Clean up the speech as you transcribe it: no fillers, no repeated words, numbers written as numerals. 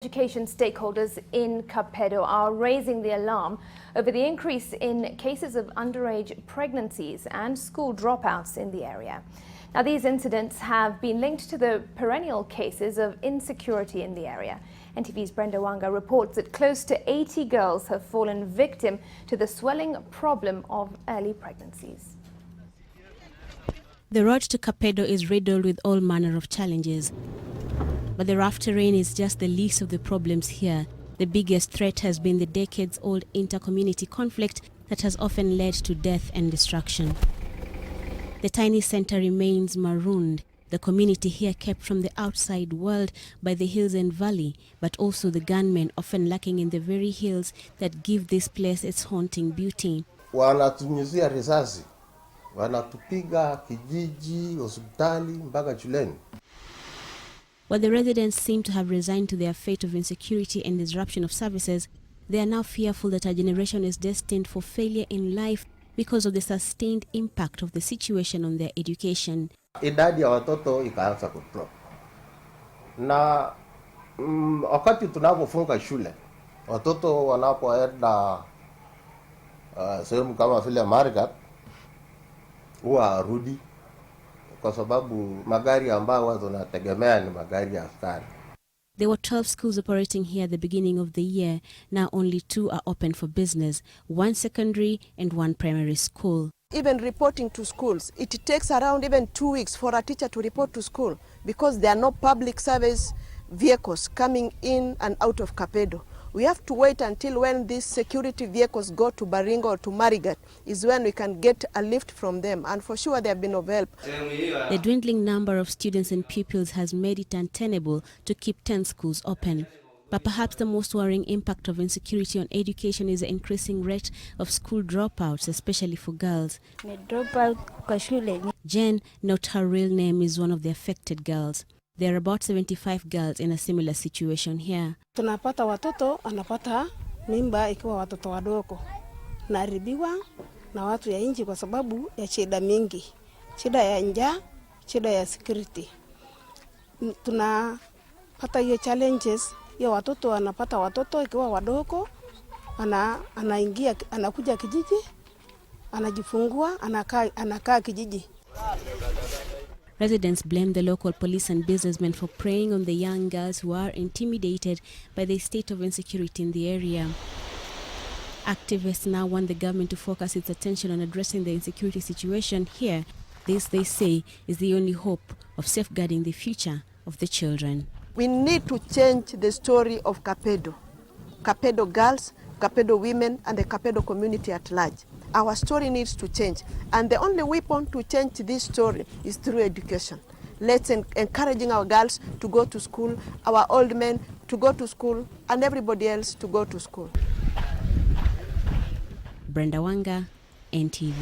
Education stakeholders in Kapedo are raising the alarm over the increase in cases of underage pregnancies and school dropouts in the area. Now, these incidents have been linked to the perennial cases of insecurity in the area. NTV's Brenda Wanga reports that close to 80 girls have fallen victim to the swelling problem of early pregnancies. The road to Kapedo is riddled with all manner of challenges. But the rough terrain is just the least of the problems here. The biggest threat has been the decades-old inter-community conflict that has often led to death and destruction. The tiny center remains marooned, the community here kept from the outside world by the hills and valley, but also the gunmen often lurking in the very hills that give this place its haunting beauty. Wanatunyuzia risasi, wanatupiga kijiji, hospitali, mpaka shuleni. While the residents seem to have resigned to their fate of insecurity and disruption of services, they are now fearful that our generation is destined for failure in life because of the sustained impact of the situation on their education. Idadi ya watoto ikaanza kudrop. Na wakati tunapofunga shule, watoto wanapoenda sehemu kama vile Margat huwa arudi kwa sababu magari ambayo watu wanategemea ni magari ya askari. There were 12 schools operating here at the beginning of the year. Now only 2 are open for business, 1 secondary and 1 primary school. Even reporting to schools, it takes around even 2 weeks for a teacher to report to school because there are no public service vehicles coming in and out of Kapedo. We have to wait until when these security vehicles go to Baringo or to Marigat is when we can get a lift from them, and for sure they have been of help. The dwindling number of students and pupils has made it untenable to keep 10 schools open. But perhaps the most worrying impact of insecurity on education is the increasing rate of school dropouts, especially for girls. Jen, not her real name, is one of the affected girls. There are about 75 girls in a similar situation here. Tunapata watoto anapata mimba ikiwa watoto wadogo. Naribiwa na watu ya nchi kwa sababu ya shida mingi. Shida ya njaa, shida ya security. Tunapata hiyo challenges ya watoto wanapata watoto ikiwa wadogo, anaingia anakuja kijiji, anajifungua, anakaa kijiji. Residents blame the local police and businessmen for preying on the young girls who are intimidated by the state of insecurity in the area. Activists now want the government to focus its attention on addressing the insecurity situation here. This, they say, is the only hope of safeguarding the future of the children. We need to change the story of Kapedo. Kapedo girls, Kapedo women, and the Kapedo community at large. Our story needs to change, and the only weapon to change this story is through education. Let's encouraging our girls to go to school, our old men to go to school, and everybody else to go to school. Brenda Wanga, NTV.